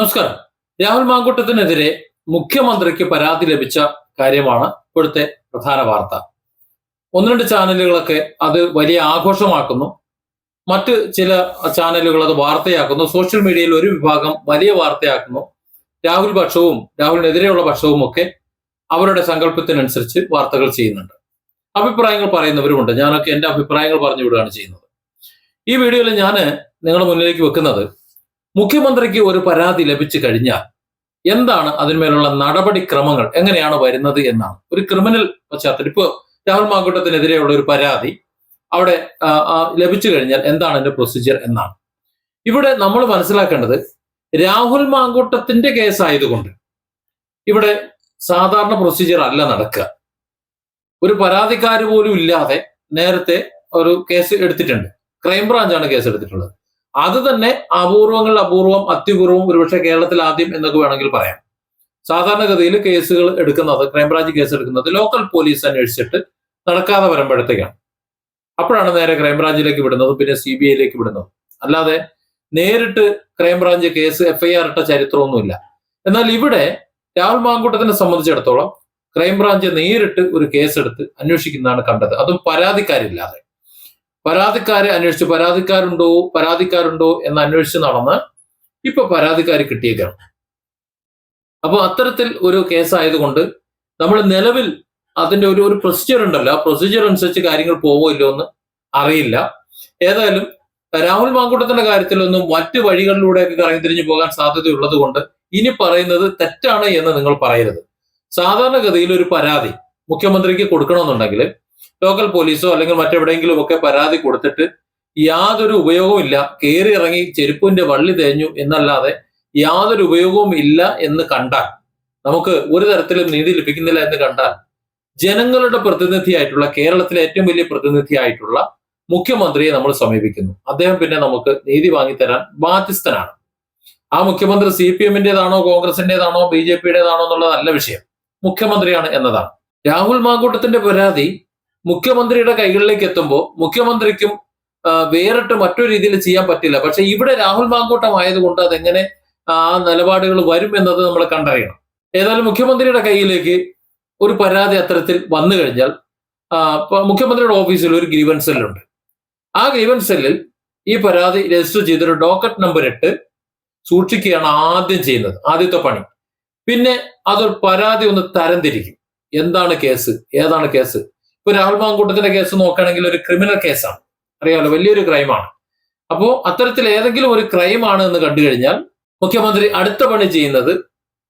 നമസ്കാരം. രാഹുൽ മാങ്കൂട്ടത്തിനെതിരെ മുഖ്യമന്ത്രിക്ക് പരാതി ലഭിച്ച കാര്യമാണ് ഇപ്പോഴത്തെ പ്രധാന വാർത്ത. ഒന്ന് രണ്ട് ചാനലുകളൊക്കെ അത് വലിയ ആഘോഷമാക്കുന്നു, മറ്റ് ചില ചാനലുകൾ അത് വാർത്തയാക്കുന്നു, സോഷ്യൽ മീഡിയയിൽ ഒരു വിഭാഗം വലിയ വാർത്തയാക്കുന്നു. രാഹുൽ പക്ഷവും രാഹുലിനെതിരെയുള്ള പക്ഷവും ഒക്കെ അവരുടെ സങ്കല്പത്തിനനുസരിച്ച് വാർത്തകൾ ചെയ്യുന്നുണ്ട്. അഭിപ്രായങ്ങൾ പറയുന്നവരുമുണ്ട്. ഞാനൊക്കെ എൻ്റെ അഭിപ്രായങ്ങൾ പറഞ്ഞു വിടുകയാണ് ചെയ്യുന്നത്. ഈ വീഡിയോയിൽ ഞാൻ നിങ്ങളുടെ മുന്നിലേക്ക് വെക്കുന്നത്, മുഖ്യമന്ത്രിക്ക് ഒരു പരാതി ലഭിച്ചു കഴിഞ്ഞാൽ എന്താണ് അതിന്മേലുള്ള നടപടിക്രമങ്ങൾ എങ്ങനെയാണ് വരുന്നത് എന്നാണ്. ഒരു ക്രിമിനൽ പശ്ചാത്തലം, ഇപ്പോൾ രാഹുൽ മാങ്കൂട്ടത്തിനെതിരെയുള്ള ഒരു പരാതി അവിടെ ലഭിച്ചു കഴിഞ്ഞാൽ എന്താണ് അതിന്റെ പ്രൊസീജിയർ എന്നാണ്. ഇവിടെ നമ്മൾ മനസ്സിലാക്കേണ്ടത്, രാഹുൽ മാങ്കൂട്ടത്തിന്റെ കേസായതുകൊണ്ട് ഇവിടെ സാധാരണ പ്രൊസീജിയർ അല്ല നടക്കുക. ഒരു പരാതിക്കാര് പോലും ഇല്ലാതെ നേരത്തെ ഒരു കേസ് എടുത്തിട്ടുണ്ട്. ക്രൈംബ്രാഞ്ചാണ് കേസ് എടുത്തിട്ടുള്ളത്. അത് തന്നെ അപൂർവങ്ങളിൽ അപൂർവം, അത്യപൂർവം, ഒരുപക്ഷെ കേരളത്തിൽ ആദ്യം എന്നൊക്കെ വേണമെങ്കിൽ പറയാം. സാധാരണഗതിയിൽ കേസുകൾ എടുക്കുന്നത്, ക്രൈംബ്രാഞ്ച് കേസ് എടുക്കുന്നത് ലോക്കൽ പോലീസ് അന്വേഷിച്ചിട്ട് നടക്കാതെ വരുമ്പോഴത്തേക്കാണ്. അപ്പോഴാണ് നേരെ ക്രൈംബ്രാഞ്ചിലേക്ക് വിടുന്നതും പിന്നെ CBIയിലേക്ക് വിടുന്നതും. അല്ലാതെ നേരിട്ട് ക്രൈംബ്രാഞ്ച് കേസ് FIR ഇട്ട ചരിത്രമൊന്നുമില്ല. എന്നാൽ ഇവിടെ രാഹുൽ മാങ്കൂട്ടത്തിനെ സംബന്ധിച്ചിടത്തോളം ക്രൈംബ്രാഞ്ച് നേരിട്ട് ഒരു കേസെടുത്ത് അന്വേഷിക്കുന്നതാണ് കണ്ടത്. അതും പരാതിക്കാരില്ലാതെ. പരാതിക്കാരെ അന്വേഷിച്ച് പരാതിക്കാരുണ്ടോ എന്ന് അന്വേഷിച്ച് നടന്ന് ഇപ്പൊ പരാതിക്കാർ കിട്ടിയേക്കാണ്. അപ്പൊ അത്തരത്തിൽ ഒരു കേസായതുകൊണ്ട് നമ്മൾ നിലവിൽ അതിന്റെ ഒരു പ്രൊസീജിയർ ഉണ്ടല്ലോ, ആ പ്രൊസീജിയർ അനുസരിച്ച് കാര്യങ്ങൾ പോവില്ലോ എന്ന് അറിയില്ല. ഏതായാലും രാഹുൽ മാങ്കൂട്ടത്തിന്റെ കാര്യത്തിലൊന്നും മറ്റ് വഴികളിലൂടെയൊക്കെ കറങ്ങിത്തിരിഞ്ഞു പോകാൻ സാധ്യതയുള്ളത് കൊണ്ട് ഇനി പറയുന്നത് തെറ്റാണ് എന്ന് നിങ്ങൾ പറയരുത്. സാധാരണഗതിയിൽ ഒരു പരാതി മുഖ്യമന്ത്രിക്ക് കൊടുക്കണമെന്നുണ്ടെങ്കിൽ ലോക്കൽ പോലീസോ അല്ലെങ്കിൽ മറ്റെവിടെയെങ്കിലും ഒക്കെ പരാതി കൊടുത്തിട്ട് യാതൊരു ഉപയോഗവും ഇല്ല, കയറി ഇറങ്ങി ചെരുപ്പിന്റെ വള്ളി തേഞ്ഞു എന്നല്ലാതെ യാതൊരു ഉപയോഗവും ഇല്ല എന്ന് കണ്ടാൽ, നമുക്ക് ഒരു തരത്തിലും നീതി ലഭിക്കുന്നില്ല എന്ന് കണ്ടാൽ, ജനങ്ങളുടെ പ്രതിനിധിയായിട്ടുള്ള, കേരളത്തിലെ ഏറ്റവും വലിയ പ്രതിനിധിയായിട്ടുള്ള മുഖ്യമന്ത്രിയെ നമ്മൾ സമീപിക്കുന്നു. അദ്ദേഹം പിന്നെ നമുക്ക് നീതി വാങ്ങിത്തരാൻ ബാധ്യസ്ഥനാണ്. ആ മുഖ്യമന്ത്രി CPMന്റേതാണോ കോൺഗ്രസിന്റേതാണോ BJPയുടേതാണോ എന്നുള്ളതല്ല വിഷയം, മുഖ്യമന്ത്രിയാണ് എന്നതാണ്. രാഹുൽ മാങ്കൂട്ടത്തിന്റെ പരാതി മുഖ്യമന്ത്രിയുടെ കൈകളിലേക്ക് എത്തുമ്പോൾ മുഖ്യമന്ത്രിക്കും വേറിട്ട് മറ്റൊരു രീതിയിൽ ചെയ്യാൻ പറ്റില്ല. പക്ഷെ ഇവിടെ രാഹുൽ മാങ്കൂട്ടം ആയതുകൊണ്ട് അതെങ്ങനെ ആ നിലപാടുകൾ വരും എന്നത് നമ്മൾ കണ്ടറിയണം. ഏതായാലും മുഖ്യമന്ത്രിയുടെ കയ്യിലേക്ക് ഒരു പരാതി അത്തരത്തിൽ വന്നു കഴിഞ്ഞാൽ മുഖ്യമന്ത്രിയുടെ ഓഫീസിൽ ഒരു ഗ്രീവൻസ് സെല്ലുണ്ട്. ആ ഗ്രീവൻസ് സെല്ലിൽ ഈ പരാതി രജിസ്റ്റർ ചെയ്തൊരു ഡോക്കറ്റ് നമ്പർ 8 സൂക്ഷിക്കുകയാണ് ആദ്യം ചെയ്യുന്നത്, ആദ്യത്തെ പണി. പിന്നെ അതൊരു പരാതി ഒന്ന് തരംതിരിക്കും. എന്താണ് കേസ്, ഏതാണ് കേസ്. ഇപ്പൊ രാഹുൽ മാങ്കൂട്ടത്തിന്റെ കേസ് നോക്കുകയാണെങ്കിൽ ഒരു ക്രിമിനൽ കേസാണ്, അറിയാമല്ലോ, വലിയൊരു ക്രൈമാണ്. അപ്പോ അത്തരത്തിൽ ഏതെങ്കിലും ഒരു ക്രൈമാണ് എന്ന് കണ്ടു കഴിഞ്ഞാൽ മുഖ്യമന്ത്രി അടുത്ത പണി ചെയ്യുന്നത്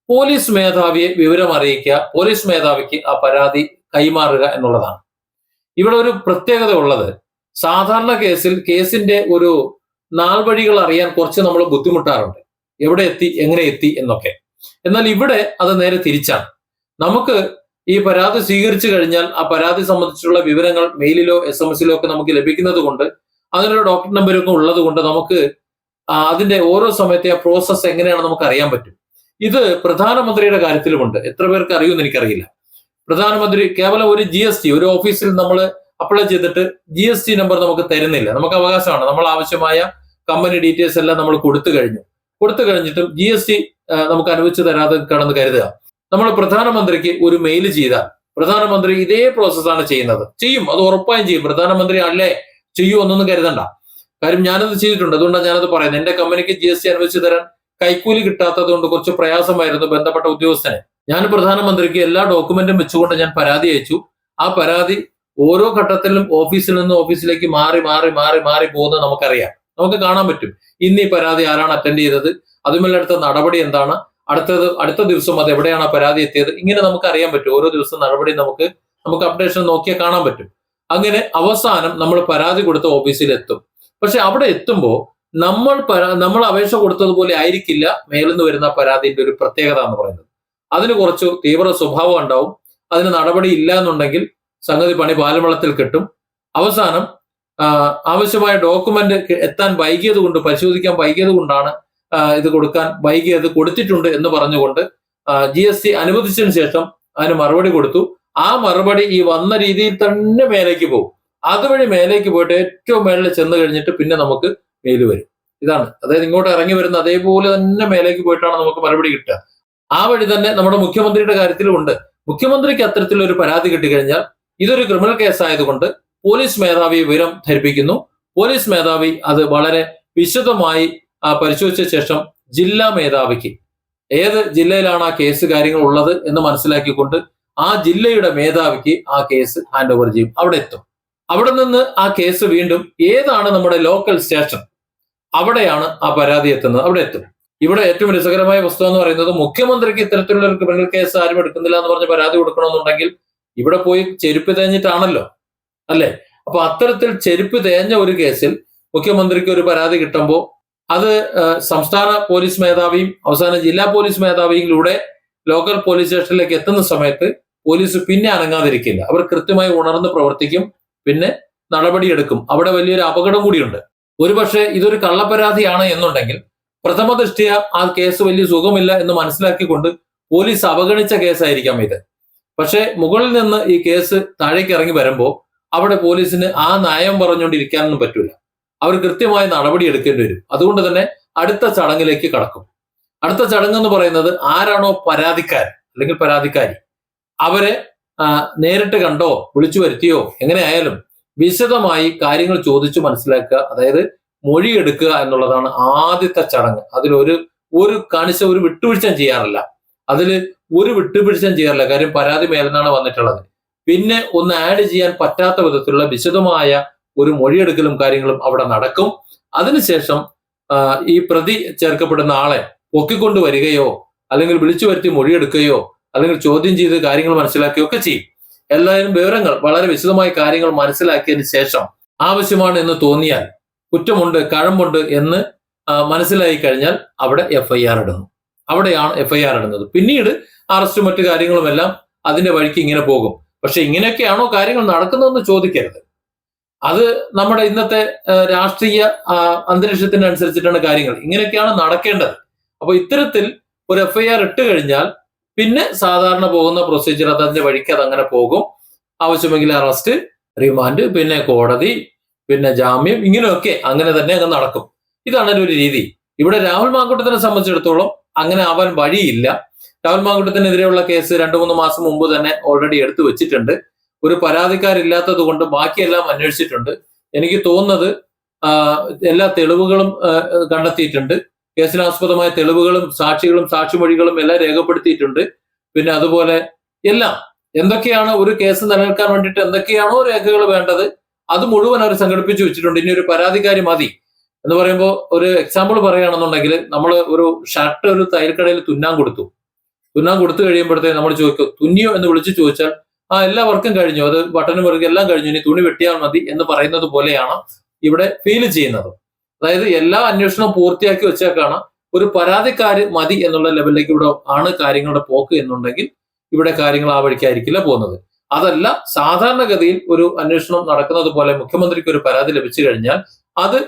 പോലീസ് മേധാവിയെ വിവരം അറിയിക്കുക, പോലീസ് മേധാവിക്ക് ആ പരാതി കൈമാറുക എന്നുള്ളതാണ്. ഇവിടെ ഒരു പ്രത്യേകത ഉള്ളത്, സാധാരണ കേസിന്റെ ഒരു നാൾവഴികൾ അറിയാൻ കുറച്ച് നമ്മൾ ബുദ്ധിമുട്ടാറുണ്ട്, എവിടെ എത്തി, എങ്ങനെ എത്തി എന്നൊക്കെ. എന്നാൽ ഇവിടെ അത് നേരെ തിരിച്ചാണ്. നമുക്ക് ഈ പരാതി സ്വീകരിച്ചു കഴിഞ്ഞാൽ ആ പരാതി സംബന്ധിച്ചുള്ള വിവരങ്ങൾ മെയിലിലോ SMS ഒക്കെ നമുക്ക് ലഭിക്കുന്നത് കൊണ്ട്, അതിനൊരു ഡോക്ടർ നമ്പരൊക്കെ ഉള്ളത് കൊണ്ട് നമുക്ക് അതിന്റെ ഓരോ സമയത്തെ ആ പ്രോസസ്സ് എങ്ങനെയാണ് നമുക്ക് അറിയാൻ പറ്റും. ഇത് പ്രധാനമന്ത്രിയുടെ കാര്യത്തിലുമുണ്ട്. എത്ര പേർക്ക് അറിയുമെന്ന് എനിക്കറിയില്ല. പ്രധാനമന്ത്രി കേവലം ഒരു GST, ഒരു ഓഫീസിൽ നമ്മൾ അപ്ലൈ ചെയ്തിട്ട് GST നമ്പർ നമുക്ക് തരുന്നില്ല. നമുക്ക് അവകാശമാണ്, നമ്മൾ ആവശ്യമായ കമ്പനി ഡീറ്റെയിൽസ് എല്ലാം നമ്മൾ കൊടുത്തു കഴിഞ്ഞിട്ടും GST നമുക്ക് അനുവദിച്ചു തരാതെ കടന്ന് കരുതുക. നമ്മൾ പ്രധാനമന്ത്രിക്ക് ഒരു മെയിൽ ചെയ്താൽ പ്രധാനമന്ത്രി ഇതേ പ്രോസസ്സാണ് ചെയ്യുന്നത്. ചെയ്യും, അത് ഉറപ്പായും ചെയ്യും. പ്രധാനമന്ത്രി അല്ലേ ചെയ്യൂ എന്നൊന്നും കരുതണ്ട. കാര്യം ഞാനത് ചെയ്തിട്ടുണ്ട്, അതുകൊണ്ടാണ് ഞാനത് പറയുന്നത്. എന്റെ കമ്പനിക്ക് GST അനുവദിച്ചു തരാൻ കൈക്കൂലി കിട്ടാത്തത് കൊണ്ട് കുറച്ച് പ്രയാസമായിരുന്നു ബന്ധപ്പെട്ട ഉദ്യോഗസ്ഥനെ. ഞാൻ പ്രധാനമന്ത്രിക്ക് എല്ലാ ഡോക്യുമെന്റും വെച്ചുകൊണ്ട് ഞാൻ പരാതി അയച്ചു. ആ പരാതി ഓരോ ഘട്ടത്തിലും ഓഫീസിൽ നിന്ന് ഓഫീസിലേക്ക് മാറി പോകുന്നത് നമുക്കറിയാം, നമുക്ക് കാണാൻ പറ്റും. ഇന്ന് ഈ പരാതി ആരാണ് അറ്റൻഡ് ചെയ്തത്, അതുമല്ല അടുത്ത നടപടി എന്താണ്, അടുത്ത ദിവസം അത് എവിടെയാണ് പരാതി എത്തിയത്, ഇങ്ങനെ നമുക്ക് അറിയാൻ പറ്റും. ഓരോ ദിവസം നടപടി നമുക്ക് അപ്ഡേഷൻ നോക്കിയാൽ കാണാൻ പറ്റും. അങ്ങനെ അവസാനം നമ്മൾ പരാതി കൊടുത്ത ഓഫീസിൽ എത്തും. പക്ഷെ അവിടെ എത്തുമ്പോൾ നമ്മൾ അപേക്ഷ കൊടുത്തതുപോലെ ആയിരിക്കില്ല മേലെന്ന് വരുന്ന പരാതിന്റെ ഒരു പ്രത്യേകത എന്ന് പറയുന്നത്. അതിന് കുറച്ച് തീവ്ര സ്വഭാവം ഉണ്ടാവും. അതിന് നടപടി ഇല്ല എന്നുണ്ടെങ്കിൽ സംഗതി പണി പാലവെള്ളത്തിൽ കിട്ടും. അവസാനം ആവശ്യമായ ഡോക്യുമെന്റ് എത്താൻ വൈകിയത് കൊണ്ട്, പരിശോധിക്കാൻ വൈകിയത് കൊണ്ടാണ് ഇത് കൊടുക്കാൻ വൈകിയത്, കൊടുത്തിട്ടുണ്ട് എന്ന് പറഞ്ഞുകൊണ്ട് GST അനുവദിച്ചതിന് ശേഷം അതിന് മറുപടി കൊടുത്തു. ആ മറുപടി ഈ വന്ന രീതിയിൽ തന്നെ മേലേക്ക് പോകും. അതുവഴി മേലേക്ക് പോയിട്ട് ഏറ്റവും മേളിൽ ചെന്ന് കഴിഞ്ഞിട്ട് പിന്നെ നമുക്ക് മെയിൽ വരും. ഇതാണ്. അതായത് ഇങ്ങോട്ട് ഇറങ്ങി വരുന്ന അതേപോലെ തന്നെ മേലേക്ക് പോയിട്ടാണ് നമുക്ക് മറുപടി കിട്ടുക. ആ വഴി തന്നെ നമ്മുടെ മുഖ്യമന്ത്രിയുടെ കാര്യത്തിലും ഉണ്ട്. മുഖ്യമന്ത്രിക്ക് അത്തരത്തിലൊരു പരാതി കിട്ടിക്കഴിഞ്ഞാൽ ഇതൊരു ക്രിമിനൽ കേസായതുകൊണ്ട് പോലീസ് മേധാവി വിവരം ധരിപ്പിക്കുന്നു. പോലീസ് മേധാവി അത് വളരെ വിശദമായി പരിശോധിച്ച ശേഷം ജില്ലാ മേധാവിക്ക് ഏത് ജില്ലയിലാണ് ആ കേസ് കാര്യങ്ങൾ ഉള്ളത് എന്ന് മനസ്സിലാക്കിക്കൊണ്ട് ആ ജില്ലയുടെ മേധാവിക്ക് ആ കേസ് ഹാൻഡ് ഓവർ ചെയ്യും. അവിടെ എത്തും. അവിടെ നിന്ന് ആ കേസ് വീണ്ടും ഏതാണ് നമ്മുടെ ലോക്കൽ സ്റ്റേഷൻ അവിടെയാണ് ആ പരാതി എത്തുന്നത്, അവിടെ എത്തും. ഇവിടെ ഏറ്റവും രസകരമായ വസ്തുത എന്ന് പറയുന്നത് മുഖ്യമന്ത്രിക്ക് ഇത്തരത്തിലുള്ള ഒരു ക്രിമിനൽ കേസ് ആരും എടുക്കുന്നില്ല എന്ന് പറഞ്ഞ് പരാതി കൊടുക്കണമെന്നുണ്ടെങ്കിൽ ഇവിടെ പോയി ചെരുപ്പ് തേഞ്ഞിട്ടാണല്ലോ, അല്ലെ? അപ്പൊ അത്തരത്തിൽ ചെരുപ്പ് തേഞ്ഞ ഒരു കേസിൽ മുഖ്യമന്ത്രിക്ക് ഒരു പരാതി കിട്ടുമ്പോൾ അത് സംസ്ഥാന പോലീസ് മേധാവിയും അവസാനം ജില്ലാ പോലീസ് മേധാവിയിലൂടെ ലോക്കൽ പോലീസ് സ്റ്റേഷനിലേക്ക് എത്തുന്ന സമയത്ത് പോലീസ് പിന്നെ അനങ്ങാതിരിക്കില്ല. അവർ കൃത്യമായി ഉണർന്ന് പ്രവർത്തിക്കും, പിന്നെ നടപടിയെടുക്കും. അവിടെ വലിയൊരു അപകടം കൂടിയുണ്ട്. ഒരുപക്ഷെ ഇതൊരു കള്ളപ്പരാതിയാണ് എന്നുണ്ടെങ്കിൽ പ്രഥമ ദൃഷ്ടിയ ആ കേസ് വലിയ സുഖമില്ല എന്ന് മനസ്സിലാക്കിക്കൊണ്ട് പോലീസ് അവഗണിച്ച കേസായിരിക്കാം ഇത്. പക്ഷെ മുകളിൽ നിന്ന് ഈ കേസ് താഴേക്ക് ഇറങ്ങി വരുമ്പോൾ അവിടെ പോലീസിന് ആ നയം പറഞ്ഞുകൊണ്ടിരിക്കാനൊന്നും പറ്റൂല. അവർ കൃത്യമായ നടപടി എടുക്കേണ്ടി വരും. അതുകൊണ്ട് തന്നെ അടുത്ത ചടങ്ങിലേക്ക് കടക്കും. അടുത്ത ചടങ്ങ് എന്ന് പറയുന്നത് ആരാണോ പരാതിക്കാരൻ അല്ലെങ്കിൽ പരാതിക്കാരി അവരെ നേരിട്ട് കണ്ടോ വിളിച്ചു വരുത്തിയോ എങ്ങനെയായാലും വിശദമായി കാര്യങ്ങൾ ചോദിച്ചു മനസ്സിലാക്കുക, അതായത് മൊഴിയെടുക്കുക എന്നുള്ളതാണ് ആദ്യത്തെ ചടങ്ങ്. അതിലൊരു ഒരു വിട്ടുവീഴ്ചയും ചെയ്യാറില്ല. ഒരു വിട്ടുവീഴ്ചയും ചെയ്യാറില്ല. കാര്യം പരാതി മേലെന്നാണ് വന്നിട്ടുള്ളത്. പിന്നെ ഒന്ന് ആഡ് ചെയ്യാൻ പറ്റാത്ത വിധത്തിലുള്ള വിശദമായ ഒരു മൊഴിയെടുക്കലും കാര്യങ്ങളും അവിടെ നടക്കും. അതിനുശേഷം ഈ പ്രതി ചേർക്കപ്പെടുന്ന ആളെ പൊക്കിക്കൊണ്ട് വരികയോ അല്ലെങ്കിൽ വിളിച്ചു വരുത്തി മൊഴിയെടുക്കുകയോ അല്ലെങ്കിൽ ചോദ്യം ചെയ്ത് കാര്യങ്ങൾ മനസ്സിലാക്കുകയോ ഒക്കെ ചെയ്യും. എല്ലാവരും വിവരങ്ങൾ വളരെ വിശദമായി കാര്യങ്ങൾ മനസ്സിലാക്കിയതിന് ശേഷം ആവശ്യമാണ് എന്ന് തോന്നിയാൽ കുറ്റമുണ്ട് കഴമ്പുണ്ട് എന്ന് മനസ്സിലായി കഴിഞ്ഞാൽ അവിടെ FIR ഇടുന്നു. അവിടെയാണ് FIR ഇടുന്നത്. പിന്നീട് അറസ്റ്റും മറ്റു കാര്യങ്ങളുമെല്ലാം അതിന്റെ വഴിക്ക് ഇങ്ങനെ പോകും. പക്ഷെ ഇങ്ങനെയൊക്കെയാണോ കാര്യങ്ങൾ നടക്കുന്നതെന്ന് ചോദിക്കരുത്. അത് നമ്മുടെ ഇന്നത്തെ രാഷ്ട്രീയ അന്തരീക്ഷത്തിന് അനുസരിച്ചിട്ടാണ് കാര്യങ്ങൾ. ഇങ്ങനെയൊക്കെയാണ് നടക്കേണ്ടത്. അപ്പൊ ഇത്തരത്തിൽ ഒരു FIR ഇട്ട് കഴിഞ്ഞാൽ പിന്നെ സാധാരണ പോകുന്ന പ്രൊസീജിയർ അതിന്റെ വഴിക്ക് അതങ്ങനെ പോകും. ആവശ്യമെങ്കിൽ അറസ്റ്റ്, റിമാൻഡ്, പിന്നെ കോടതി, പിന്നെ ജാമ്യം, ഇങ്ങനെയൊക്കെ അങ്ങനെ തന്നെ അങ്ങ് നടക്കും. ഇതാണ് ഒരു രീതി. ഇവിടെ രാഹുൽ മാങ്കൂട്ടത്തിനെ സംബന്ധിച്ചിടത്തോളം അങ്ങനെ ആവാൻ വഴിയില്ല. രാഹുൽ മാങ്കൂട്ടത്തിനെതിരെയുള്ള കേസ് 2-3 മാസം മുമ്പ് തന്നെ ഓൾറെഡി എടുത്തു വെച്ചിട്ടുണ്ട്. ഒരു പരാതിക്കാരില്ലാത്തത് കൊണ്ട് ബാക്കിയെല്ലാം അന്വേഷിച്ചിട്ടുണ്ട്. എനിക്ക് തോന്നുന്നത് എല്ലാ തെളിവുകളും കണ്ടെത്തിയിട്ടുണ്ട്. കേസിനാസ്പദമായ തെളിവുകളും സാക്ഷികളും സാക്ഷിമൊഴികളും എല്ലാം രേഖപ്പെടുത്തിയിട്ടുണ്ട്. പിന്നെ അതുപോലെ എല്ലാം എന്തൊക്കെയാണ് ഒരു കേസ് നിലനിൽക്കാൻ വേണ്ടിയിട്ട് എന്തൊക്കെയാണോ രേഖകൾ വേണ്ടത് അത് മുഴുവൻ അവർ സംഘടിപ്പിച്ചു വെച്ചിട്ടുണ്ട്. ഇനി ഒരു പരാതിക്കാരി മതി എന്ന് പറയുമ്പോൾ ഒരു എക്സാമ്പിൾ പറയുകയാണെന്നുണ്ടെങ്കിൽ നമ്മൾ ഒരു ഷർട്ട് ഒരു തയ്യൽക്കടയിൽ തുന്നാൻ കൊടുത്തു കഴിയുമ്പോഴത്തേക്ക് നമ്മൾ ചോദിക്കും തുന്നിയോ എന്ന് വിളിച്ച് ചോദിച്ചാൽ എല്ലാ വർക്കും കഴിഞ്ഞു, അത് ബട്ടനും വർക്കും എല്ലാം കഴിഞ്ഞു, ഇനി തുണി വെട്ടിയാൽ മതി എന്ന് പറയുന്നത് പോലെയാണ് ഇവിടെ ഫീൽ ചെയ്യുന്നത്. അതായത് എല്ലാ അന്വേഷണവും പൂർത്തിയാക്കി വെച്ചേക്കാണ് ഒരു പരാതിക്കാര് മതി എന്നുള്ള ലെവലിലേക്ക് ഇവിടെ ആണ് കാര്യങ്ങളുടെ പോക്ക് എന്നുണ്ടെങ്കിൽ ഇവിടെ കാര്യങ്ങൾ ആ വഴിക്കായിരിക്കില്ല പോകുന്നത്. അതല്ല, സാധാരണഗതിയിൽ ഒരു അന്വേഷണം നടക്കുന്നത് പോലെ മുഖ്യമന്ത്രിക്ക് ഒരു പരാതി ലഭിച്ചു കഴിഞ്ഞാൽ അത്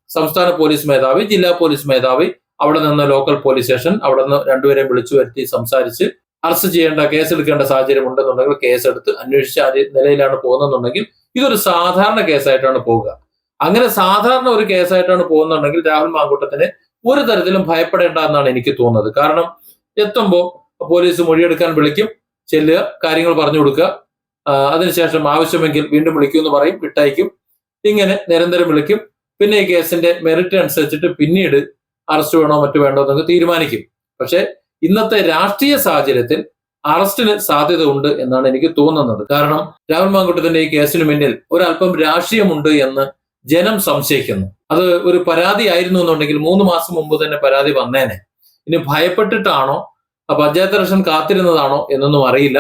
സംസ്ഥാന പോലീസ് മേധാവി, ജില്ലാ പോലീസ് മേധാവി, അവിടെ നിന്ന് ലോക്കൽ പോലീസ് സ്റ്റേഷൻ, അവിടെ നിന്ന് രണ്ടുപേരെയും വിളിച്ചു വരുത്തി സംസാരിച്ച് അറസ്റ്റ് ചെയ്യേണ്ട കേസെടുക്കേണ്ട സാഹചര്യം ഉണ്ടെന്നുണ്ടെങ്കിൽ കേസെടുത്ത് അന്വേഷിച്ച നിലയിലാണ് പോകുന്നുണ്ടെങ്കിൽ ഇതൊരു സാധാരണ കേസായിട്ടാണ് പോവുക. അങ്ങനെ സാധാരണ ഒരു കേസായിട്ടാണ് പോകുന്നുണ്ടെങ്കിൽ രാഹുൽ മാങ്കൂട്ടത്തിന് ഒരു തരത്തിലും ഭയപ്പെടേണ്ട എന്നാണ് എനിക്ക് തോന്നുന്നത്. കാരണം എത്തുമ്പോൾ പോലീസ് മൊഴിയെടുക്കാൻ വിളിക്കും, ചെല്ലുക, കാര്യങ്ങൾ പറഞ്ഞു കൊടുക്കുക, അതിനുശേഷം ആവശ്യമെങ്കിൽ വീണ്ടും വിളിക്കുമെന്ന് പറയും, വിട്ടയക്കും. ഇങ്ങനെ നിരന്തരം വിളിക്കും. പിന്നെ ഈ കേസിന്റെ മെറിറ്റ് അനുസരിച്ചിട്ട് പിന്നീട് അറസ്റ്റ് വേണോ മറ്റു വേണ്ടോ എന്നൊക്കെ തീരുമാനിക്കും. പക്ഷെ ഇന്നത്തെ രാഷ്ട്രീയ സാഹചര്യത്തിൽ അറസ്റ്റിന് സാധ്യത ഉണ്ട് എന്നാണ് എനിക്ക് തോന്നുന്നത്. കാരണം രാഹുൽ മാങ്കൂട്ടത്തിന്റെ ഈ കേസിന് പിന്നിൽ ഒരല്പം രാഷ്ട്രീയമുണ്ട് എന്ന് ജനം സംശയിക്കുന്നു. അത് ഒരു പരാതി ആയിരുന്നു എന്നുണ്ടെങ്കിൽ 3 മാസം മുമ്പ് തന്നെ പരാതി വന്നേനെ. ഇനി ഭയപ്പെട്ടിട്ടാണോ പഞ്ചായത്ത് ഇലക്ഷൻ കാത്തിരുന്നതാണോ എന്നൊന്നും അറിയില്ല.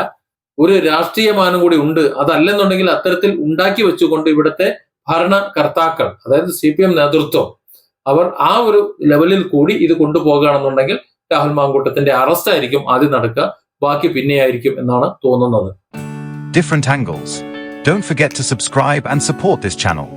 ഒരു രാഷ്ട്രീയമാനം കൂടി ഉണ്ട്. അതല്ലെന്നുണ്ടെങ്കിൽ അത്തരത്തിൽ ഉണ്ടാക്കി വെച്ചുകൊണ്ട് ഇവിടുത്തെ ഭരണകർത്താക്കൾ, അതായത് CPM നേതൃത്വം, അവർ ആ ഒരു ലെവലിൽ കൂടി ഇത് കൊണ്ടുപോകുകയാണെന്നുണ്ടെങ്കിൽ രാഹുൽ മാങ്കൂട്ടത്തിന്റെ അറസ്റ്റ് ആയിരിക്കും ആദ്യം നടക്കുക, ബാക്കി പിന്നെയായിരിക്കും എന്നാണ് തോന്നുന്നത്. Different angles. Don't forget to subscribe and support this channel.